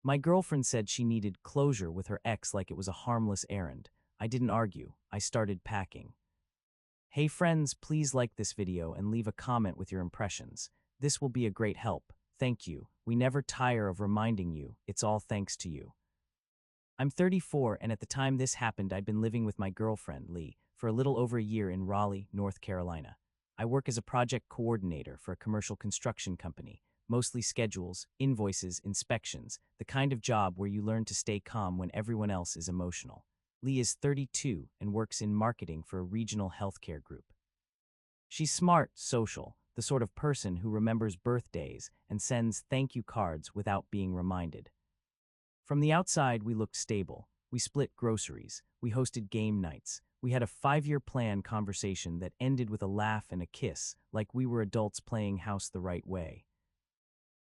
My girlfriend said she needed closure with her ex like it was a harmless errand. I didn't argue. I started packing. Hey friends, please like this video and leave a comment with your impressions. This will be a great help. Thank you. We never tire of reminding you. It's all thanks to you. I'm 34, and at the time this happened, I'd been living with my girlfriend, Lee, for a little over a year in Raleigh, North Carolina. I work as a project coordinator for a commercial construction company, mostly schedules, invoices, inspections, the kind of job where you learn to stay calm when everyone else is emotional. Lee is 32 and works in marketing for a regional healthcare group. She's smart, social, the sort of person who remembers birthdays and sends thank you cards without being reminded. From the outside, we looked stable. We split groceries. We hosted game nights. We had a 5-year plan conversation that ended with a laugh and a kiss, like we were adults playing house the right way.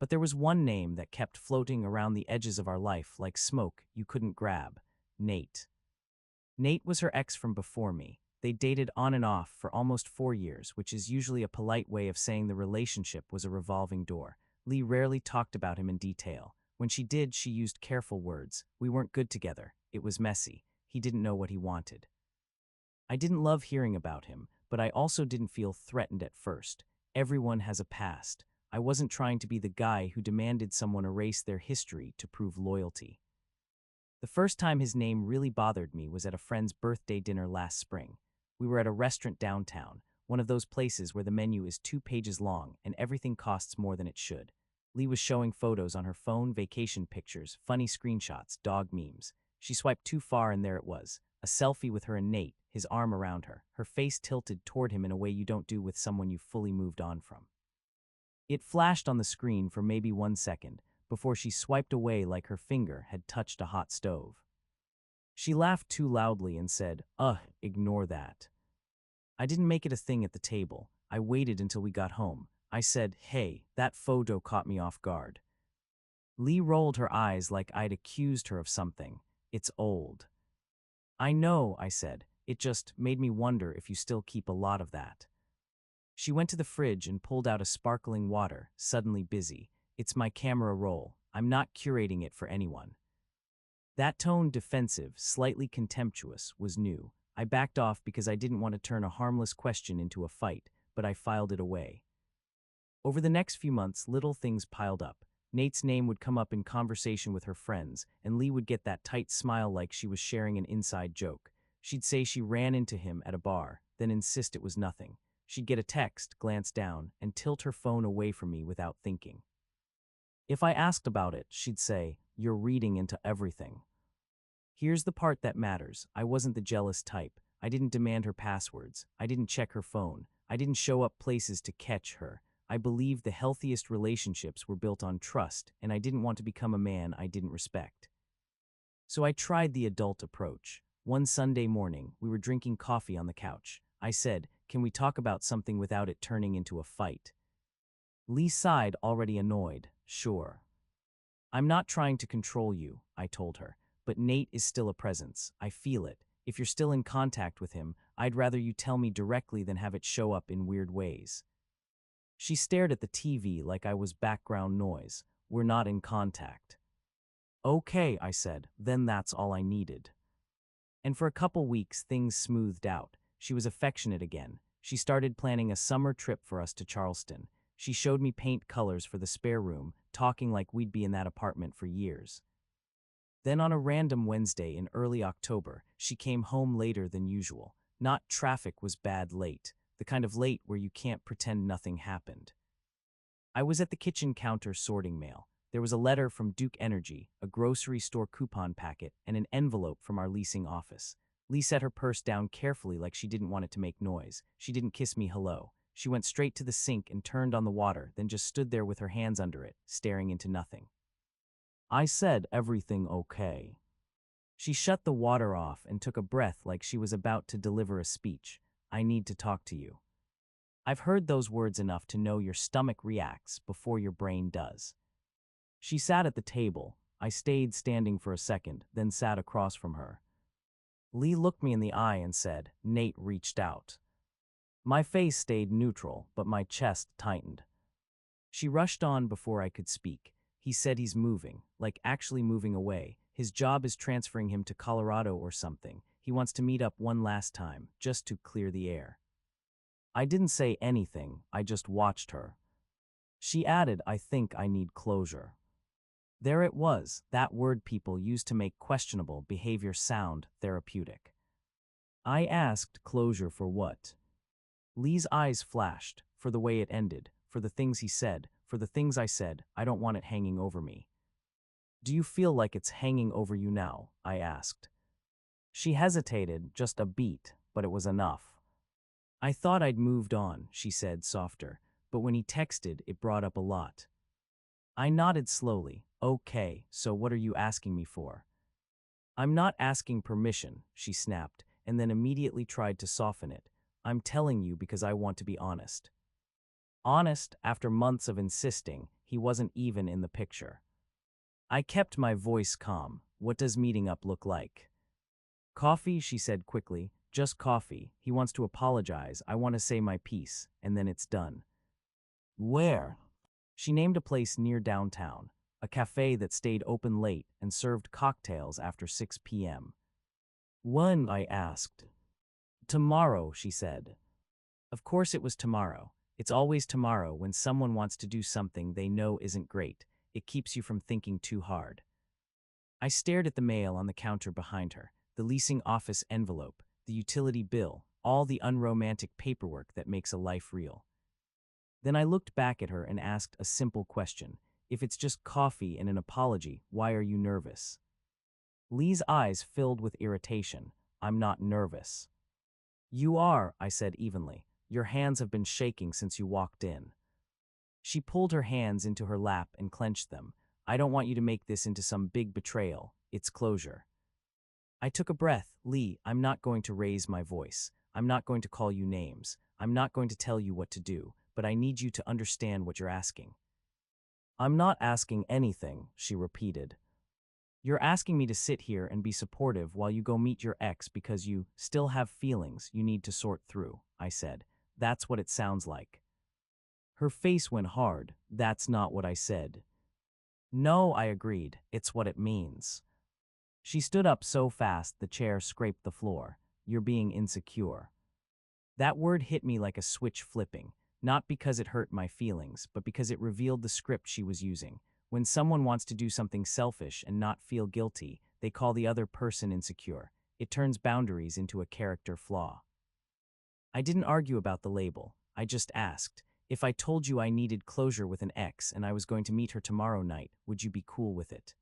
But there was one name that kept floating around the edges of our life like smoke you couldn't grab: Nate. Nate was her ex from before me. They dated on and off for almost 4 years, which is usually a polite way of saying the relationship was a revolving door. Lee rarely talked about him in detail. When she did, she used careful words. We weren't good together. It was messy. He didn't know what he wanted. I didn't love hearing about him, but I also didn't feel threatened at first. Everyone has a past. I wasn't trying to be the guy who demanded someone erase their history to prove loyalty. The first time his name really bothered me was at a friend's birthday dinner last spring. We were at a restaurant downtown, one of those places where the menu is 2 pages long and everything costs more than it should. Lee was showing photos on her phone, vacation pictures, funny screenshots, dog memes. She swiped too far and there it was, a selfie with her and Nate, his arm around her, her face tilted toward him in a way you don't do with someone you've fully moved on from. It flashed on the screen for maybe 1 second, before she swiped away like her finger had touched a hot stove. She laughed too loudly and said, ignore that. I didn't make it a thing at the table. I waited until we got home. I said, hey, that photo caught me off guard. Lee rolled her eyes like I'd accused her of something. It's old. I know, I said. It just made me wonder if you still keep a lot of that. She went to the fridge and pulled out a sparkling water, suddenly busy. It's my camera roll. I'm not curating it for anyone. That tone, defensive, slightly contemptuous, was new. I backed off because I didn't want to turn a harmless question into a fight, but I filed it away. Over the next few months, little things piled up. Nate's name would come up in conversation with her friends, and Lee would get that tight smile like she was sharing an inside joke. She'd say she ran into him at a bar, then insist it was nothing. She'd get a text, glance down, and tilt her phone away from me without thinking. If I asked about it, she'd say, "You're reading into everything." Here's the part that matters. I wasn't the jealous type. I didn't demand her passwords. I didn't check her phone. I didn't show up places to catch her. I believed the healthiest relationships were built on trust, and I didn't want to become a man I didn't respect. So I tried the adult approach. One Sunday morning, we were drinking coffee on the couch. I said, "Can we talk about something without it turning into a fight?" Lee sighed, already annoyed. "Sure." "I'm not trying to control you," I told her, "but Nate is still a presence. I feel it. If you're still in contact with him, I'd rather you tell me directly than have it show up in weird ways." She stared at the TV like I was background noise. "We're not in contact." "Okay," I said, "then that's all I needed." And for a couple weeks, things smoothed out. She was affectionate again. She started planning a summer trip for us to Charleston. She showed me paint colors for the spare room, talking like we'd be in that apartment for years. Then on a random Wednesday in early October, she came home later than usual. Not traffic was bad late, the kind of late where you can't pretend nothing happened. I was at the kitchen counter sorting mail. There was a letter from Duke Energy, a grocery store coupon packet, and an envelope from our leasing office. Lee set her purse down carefully like she didn't want it to make noise. She didn't kiss me hello. She went straight to the sink and turned on the water, then just stood there with her hands under it, staring into nothing. I said, "Everything okay?" She shut the water off and took a breath like she was about to deliver a speech. "I need to talk to you." I've heard those words enough to know your stomach reacts before your brain does. She sat at the table. I stayed standing for a second, then sat across from her. Lee looked me in the eye and said, "Nate reached out." My face stayed neutral, but my chest tightened. She rushed on before I could speak. He said he's moving, like actually moving away. His job is transferring him to Colorado or something. He wants to meet up one last time, just to clear the air. I didn't say anything, I just watched her. She added, I think I need closure. There it was, that word people use to make questionable behavior sound therapeutic. I asked, closure for what? Lee's eyes flashed, for the way it ended, for the things he said, for the things I said. I don't want it hanging over me. Do you feel like it's hanging over you now? I asked. She hesitated, just a beat, but it was enough. I thought I'd moved on, she said, softer, but when he texted, it brought up a lot. I nodded slowly. Okay, so what are you asking me for? I'm not asking permission, she snapped, and then immediately tried to soften it. I'm telling you because I want to be honest. Honest, after months of insisting, he wasn't even in the picture. I kept my voice calm. What does meeting up look like? Coffee, she said quickly. Just coffee. He wants to apologize. I want to say my piece, and then it's done. Where? She named a place near downtown, a cafe that stayed open late and served cocktails after 6 p.m. When? I asked. Tomorrow, she said. Of course it was tomorrow. It's always tomorrow when someone wants to do something they know isn't great. It keeps you from thinking too hard. I stared at the mail on the counter behind her, the leasing office envelope, the utility bill, all the unromantic paperwork that makes a life real. Then I looked back at her and asked a simple question. If it's just coffee and an apology, why are you nervous? Lee's eyes filled with irritation. I'm not nervous. You are, I said evenly. Your hands have been shaking since you walked in. She pulled her hands into her lap and clenched them. I don't want you to make this into some big betrayal. It's closure. I took a breath. Lee, I'm not going to raise my voice. I'm not going to call you names. I'm not going to tell you what to do, but I need you to understand what you're asking. I'm not asking anything, she repeated. You're asking me to sit here and be supportive while you go meet your ex because you still have feelings you need to sort through, I said. That's what it sounds like. Her face went hard. That's not what I said. No, I agreed. It's what it means. She stood up so fast the chair scraped the floor. You're being insecure. That word hit me like a switch flipping, not because it hurt my feelings, but because it revealed the script she was using. When someone wants to do something selfish and not feel guilty, they call the other person insecure. It turns boundaries into a character flaw. I didn't argue about the label. I just asked, if I told you I needed closure with an ex and I was going to meet her tomorrow night, would you be cool with it?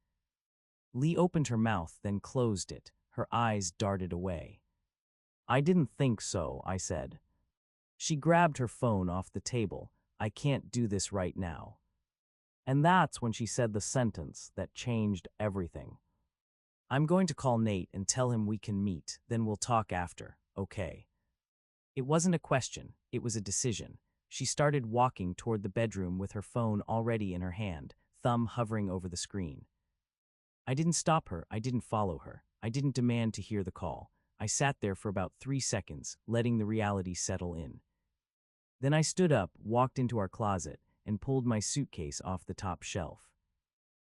Lee opened her mouth, then closed it. Her eyes darted away. I didn't think so, I said. She grabbed her phone off the table. I can't do this right now. And that's when she said the sentence that changed everything. I'm going to call Nate and tell him we can meet, then we'll talk after, okay? It wasn't a question, it was a decision. She started walking toward the bedroom with her phone already in her hand, thumb hovering over the screen. I didn't stop her, I didn't follow her, I didn't demand to hear the call. I sat there for about 3 seconds, letting the reality settle in. Then I stood up, walked into our closet, and pulled my suitcase off the top shelf.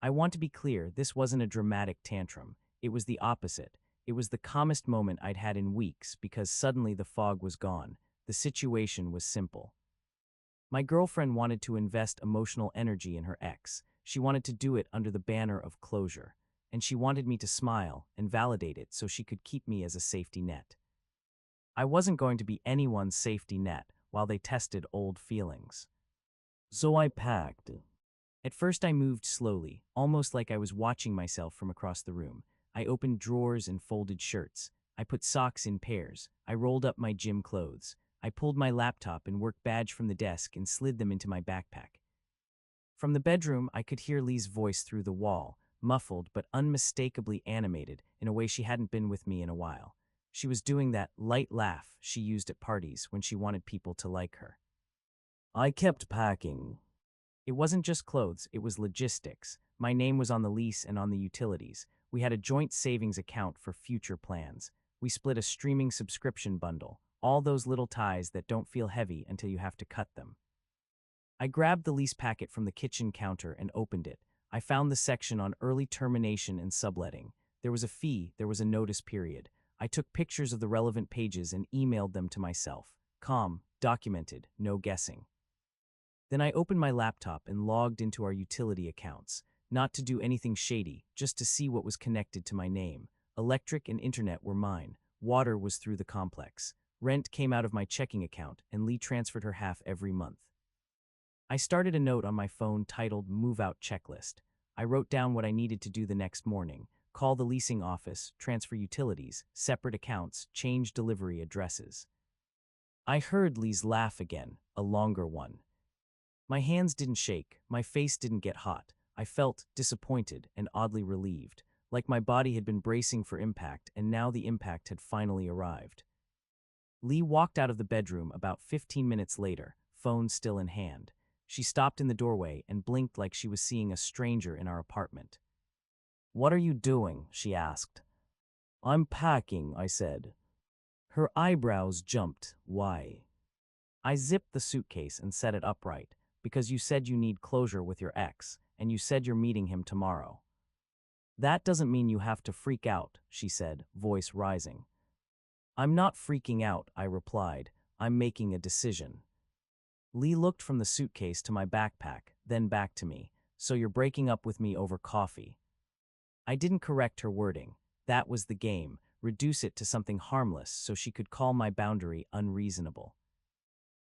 I want to be clear, this wasn't a dramatic tantrum. It was the opposite. It was the calmest moment I'd had in weeks because suddenly the fog was gone. The situation was simple. My girlfriend wanted to invest emotional energy in her ex. She wanted to do it under the banner of closure. And she wanted me to smile and validate it so she could keep me as a safety net. I wasn't going to be anyone's safety net while they tested old feelings. So I packed. At first I moved slowly, almost like I was watching myself from across the room. I opened drawers and folded shirts. I put socks in pairs. I rolled up my gym clothes. I pulled my laptop and work badge from the desk and slid them into my backpack. From the bedroom, I could hear Lee's voice through the wall, muffled but unmistakably animated in a way she hadn't been with me in a while. She was doing that light laugh she used at parties when she wanted people to like her. I kept packing. It wasn't just clothes, it was logistics. My name was on the lease and on the utilities. We had a joint savings account for future plans. We split a streaming subscription bundle, all those little ties that don't feel heavy until you have to cut them. I grabbed the lease packet from the kitchen counter and opened it. I found the section on early termination and subletting. There was a fee, there was a notice period. I took pictures of the relevant pages and emailed them to myself. Calm, documented, no guessing. Then I opened my laptop and logged into our utility accounts, not to do anything shady, just to see what was connected to my name. Electric and internet were mine. Water was through the complex. Rent came out of my checking account, and Lee transferred her half every month. I started a note on my phone titled Move Out Checklist. I wrote down what I needed to do the next morning: call the leasing office, transfer utilities, separate accounts, change delivery addresses. I heard Lee's laugh again, a longer one. My hands didn't shake, my face didn't get hot. I felt disappointed and oddly relieved, like my body had been bracing for impact and now the impact had finally arrived. Lee walked out of the bedroom about 15 minutes later, phone still in hand. She stopped in the doorway and blinked like she was seeing a stranger in our apartment. "What are you doing?" she asked. "I'm packing," I said. Her eyebrows jumped. "Why?" I zipped the suitcase and set it upright. "Because you said you need closure with your ex, and you said you're meeting him tomorrow." "That doesn't mean you have to freak out," she said, voice rising. "I'm not freaking out," I replied. "I'm making a decision." Lee looked from the suitcase to my backpack, then back to me. "So you're breaking up with me over coffee." I didn't correct her wording. That was the game. Reduce it to something harmless so she could call my boundary unreasonable.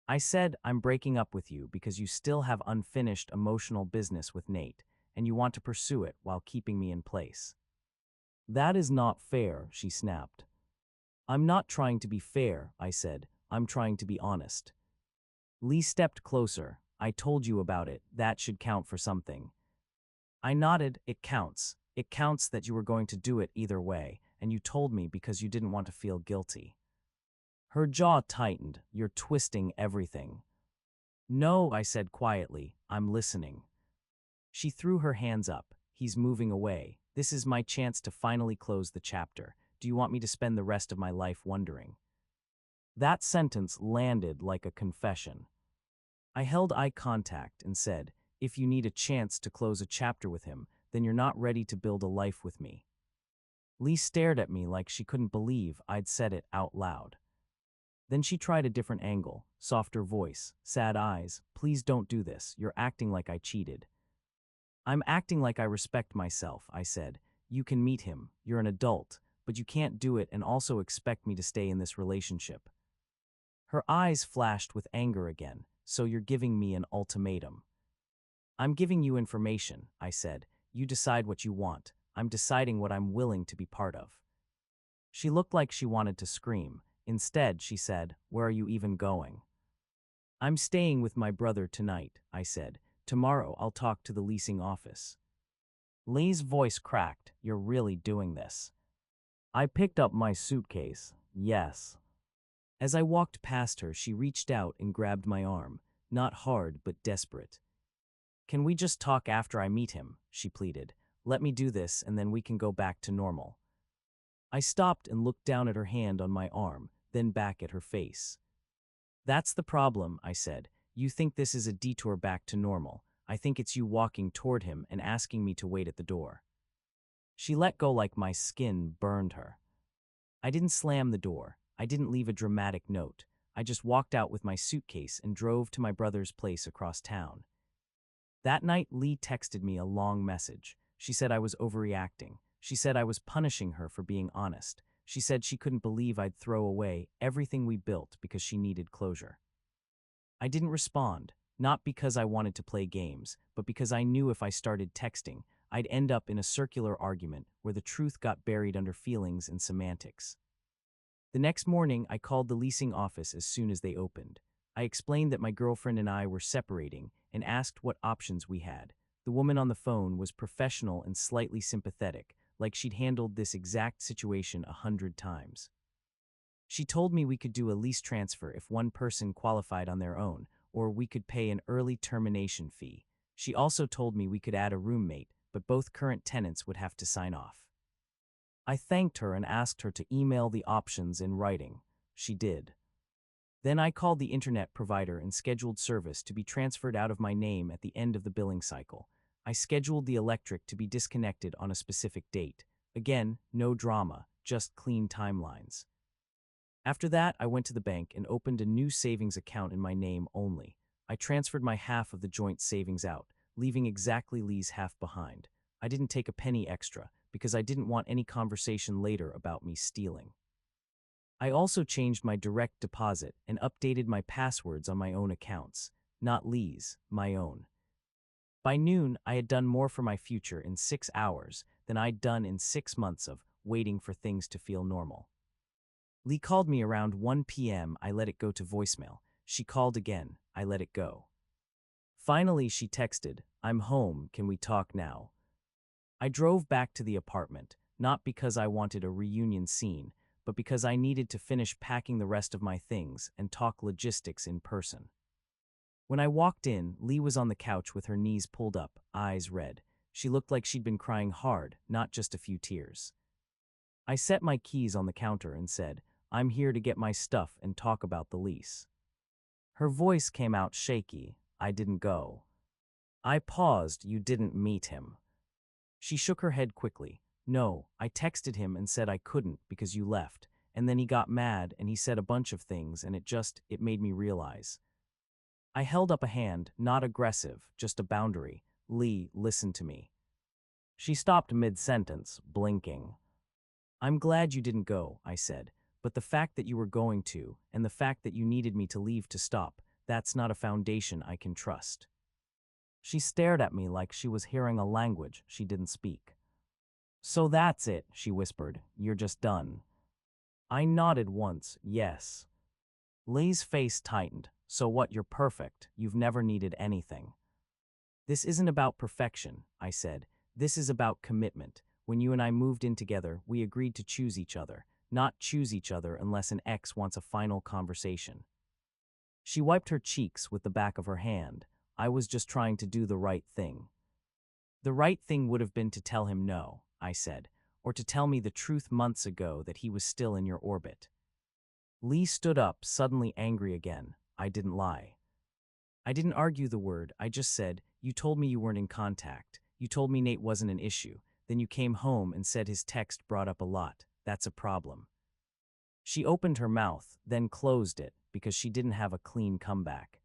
I said, "I'm breaking up with you because you still have unfinished emotional business with Nate, and you want to pursue it while keeping me in place." "That is not fair," she snapped. "I'm not trying to be fair," I said. "I'm trying to be honest." Lee stepped closer. "I told you about it. That should count for something." I nodded. "It counts. It counts that you were going to do it either way, and you told me because you didn't want to feel guilty." Her jaw tightened. "You're twisting everything." "No," I said quietly. "I'm listening." She threw her hands up. "He's moving away. This is my chance to finally close the chapter. Do you want me to spend the rest of my life wondering?" That sentence landed like a confession. I held eye contact and said, "If you need a chance to close a chapter with him, then you're not ready to build a life with me." Lee stared at me like she couldn't believe I'd said it out loud. Then she tried a different angle, softer voice, sad eyes. "Please don't do this. You're acting like I cheated." "I'm acting like I respect myself," I said. "You can meet him. You're an adult, but you can't do it and also expect me to stay in this relationship." Her eyes flashed with anger again. "So you're giving me an ultimatum." "I'm giving you information," I said. "You decide what you want. I'm deciding what I'm willing to be part of." She looked like she wanted to scream. Instead, she said, "Where are you even going?" "I'm staying with my brother tonight," I said. "Tomorrow I'll talk to the leasing office." Lee's voice cracked. "You're really doing this?" I picked up my suitcase. "Yes." As I walked past her, she reached out and grabbed my arm, not hard but desperate. "Can we just talk after I meet him?" she pleaded. "Let me do this and then we can go back to normal." I stopped and looked down at her hand on my arm, then back at her face. "That's the problem," I said. "You think this is a detour back to normal. I think it's you walking toward him and asking me to wait at the door." She let go like my skin burned her. I didn't slam the door. I didn't leave a dramatic note. I just walked out with my suitcase and drove to my brother's place across town. That night, Lee texted me a long message. She said I was overreacting. She said I was punishing her for being honest. She said she couldn't believe I'd throw away everything we built because she needed closure. I didn't respond, not because I wanted to play games, but because I knew if I started texting, I'd end up in a circular argument where the truth got buried under feelings and semantics. The next morning, I called the leasing office as soon as they opened. I explained that my girlfriend and I were separating and asked what options we had. The woman on the phone was professional and slightly sympathetic, like she'd handled this exact situation 100 times. She told me we could do a lease transfer if one person qualified on their own, or we could pay an early termination fee. She also told me we could add a roommate, but both current tenants would have to sign off. I thanked her and asked her to email the options in writing. She did. Then I called the internet provider and scheduled service to be transferred out of my name at the end of the billing cycle. I scheduled the electric to be disconnected on a specific date. Again, no drama, just clean timelines. After that, I went to the bank and opened a new savings account in my name only. I transferred my half of the joint savings out, leaving exactly Lee's half behind. I didn't take a penny extra because I didn't want any conversation later about me stealing. I also changed my direct deposit and updated my passwords on my own accounts, not Lee's, my own. By noon, I had done more for my future in 6 hours than I'd done in 6 months of waiting for things to feel normal. Lee called me around 1 p.m. I let it go to voicemail. She called again. I let it go. Finally, she texted, "I'm home, can we talk now?" I drove back to the apartment, not because I wanted a reunion scene, but because I needed to finish packing the rest of my things and talk logistics in person. When I walked in, Lee was on the couch with her knees pulled up, eyes red. She looked like she'd been crying hard, not just a few tears. I set my keys on the counter and said, "I'm here to get my stuff and talk about the lease." Her voice came out shaky. "I didn't go." I paused. "You didn't meet him." She shook her head quickly. "No, I texted him and said I couldn't because you left, and then he got mad and he said a bunch of things and it made me realize." I held up a hand, not aggressive, just a boundary. "Lee, listen to me." She stopped mid-sentence, blinking. "I'm glad you didn't go," I said, "but the fact that you were going to, and the fact that you needed me to leave to stop, that's not a foundation I can trust." She stared at me like she was hearing a language she didn't speak. "So that's it," she whispered. "You're just done." I nodded once, yes. Lee's face tightened. "So what, you're perfect. You've never needed anything." "This isn't about perfection," I said. "This is about commitment. When you and I moved in together, we agreed to choose each other, not choose each other unless an ex wants a final conversation." She wiped her cheeks with the back of her hand. "I was just trying to do the right thing." "The right thing would have been to tell him no," I said, "or to tell me the truth months ago that he was still in your orbit." Lee stood up, suddenly angry again. I didn't lie. I didn't argue the word. I just said, "You told me you weren't in contact. You told me Nate wasn't an issue. Then you came home and said his text brought up a lot. That's a problem." She opened her mouth, then closed it because she didn't have a clean comeback.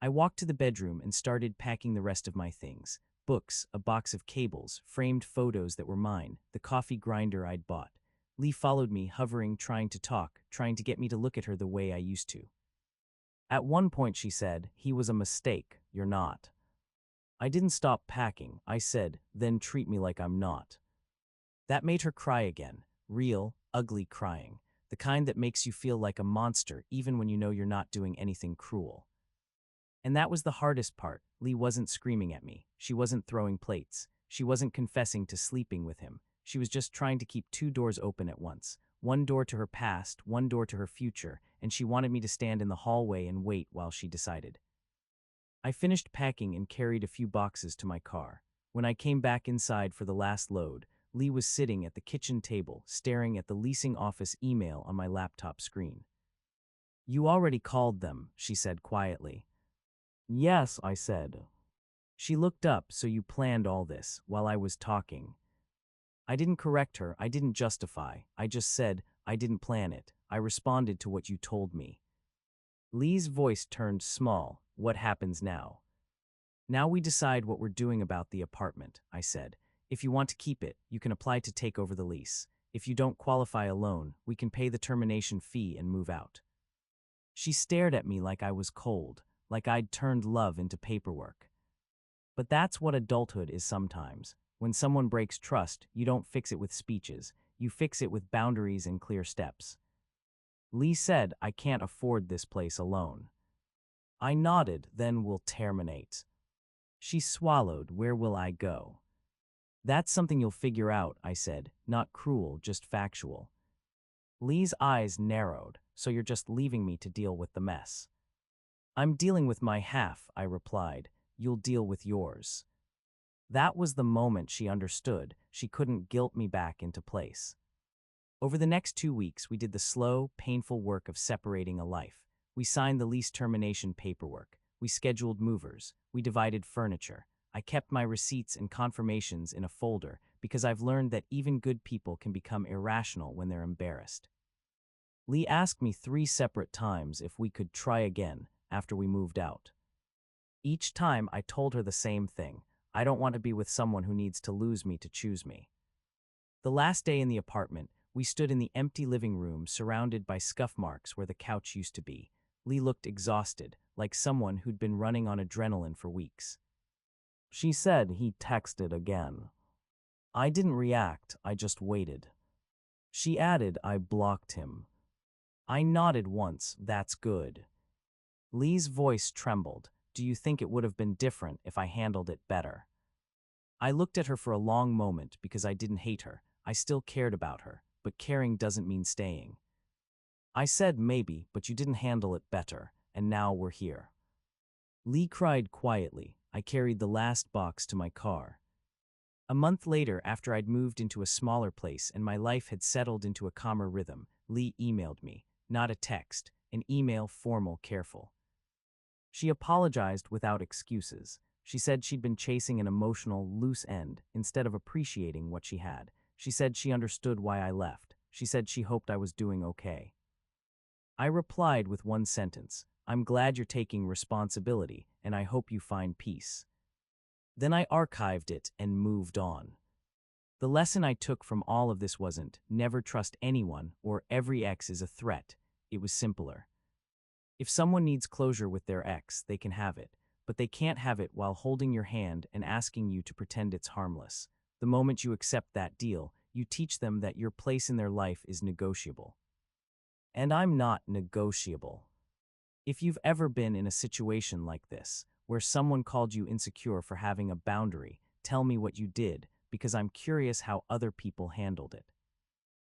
I walked to the bedroom and started packing the rest of my things. Books, a box of cables, framed photos that were mine, the coffee grinder I'd bought. Lee followed me, hovering, trying to talk, trying to get me to look at her the way I used to. At one point she said, "He was a mistake, you're not." I didn't stop packing. I said, "Then treat me like I'm not." That made her cry again. Real, ugly crying. The kind that makes you feel like a monster even when you know you're not doing anything cruel. And that was the hardest part. Lee wasn't screaming at me. She wasn't throwing plates. She wasn't confessing to sleeping with him. She was just trying to keep 2 doors open at once. One door to her past, one door to her future, and she wanted me to stand in the hallway and wait while she decided. I finished packing and carried a few boxes to my car. When I came back inside for the last load, Lee was sitting at the kitchen table, staring at the leasing office email on my laptop screen. "You already called them," she said quietly. "Yes," I said. She looked up. "So you planned all this while I was talking." I didn't correct her. I didn't justify. I just said, "I didn't plan it. I responded to what you told me." Lee's voice turned small. "What happens now?" "Now we decide what we're doing about the apartment," I said. "If you want to keep it, you can apply to take over the lease. If you don't qualify a loan, we can pay the termination fee and move out." She stared at me like I was cold, like I'd turned love into paperwork. But that's what adulthood is sometimes. When someone breaks trust, you don't fix it with speeches. You fix it with boundaries and clear steps. Lee said, "I can't afford this place alone." I nodded. "Then we'll terminate." She swallowed. "Where will I go?" "That's something you'll figure out," I said. "Not cruel, just factual." Lee's eyes narrowed. "So you're just leaving me to deal with the mess?" "I'm dealing with my half," I replied. "You'll deal with yours." That was the moment she understood. She couldn't guilt me back into place. Over the next 2 weeks, we did the slow, painful work of separating a life. We signed the lease termination paperwork. We scheduled movers. We divided furniture. I kept my receipts and confirmations in a folder because I've learned that even good people can become irrational when they're embarrassed. Lee asked me 3 separate times if we could try again after we moved out. Each time I told her the same thing. I don't want to be with someone who needs to lose me to choose me. The last day in the apartment, we stood in the empty living room surrounded by scuff marks where the couch used to be. Lee looked exhausted, like someone who'd been running on adrenaline for weeks. She said he texted again. I didn't react, I just waited. She added I blocked him. I nodded once, that's good. Lee's voice trembled. Do you think it would have been different if I handled it better? I looked at her for a long moment because I didn't hate her. I still cared about her, but caring doesn't mean staying. I said maybe, but you didn't handle it better, and now we're here. Lee cried quietly. I carried the last box to my car. A month later, after I'd moved into a smaller place and my life had settled into a calmer rhythm, Lee emailed me, not a text, an email formal, careful. She apologized without excuses. She said she'd been chasing an emotional, loose end instead of appreciating what she had. She said she understood why I left. She said she hoped I was doing okay. I replied with one sentence, I'm glad you're taking responsibility, and I hope you find peace. Then I archived it and moved on. The lesson I took from all of this wasn't, never trust anyone or every ex is a threat. It was simpler. If someone needs closure with their ex, they can have it, but they can't have it while holding your hand and asking you to pretend it's harmless. The moment you accept that deal, you teach them that your place in their life is negotiable. And I'm not negotiable. If you've ever been in a situation like this, where someone called you insecure for having a boundary, tell me what you did, because I'm curious how other people handled it.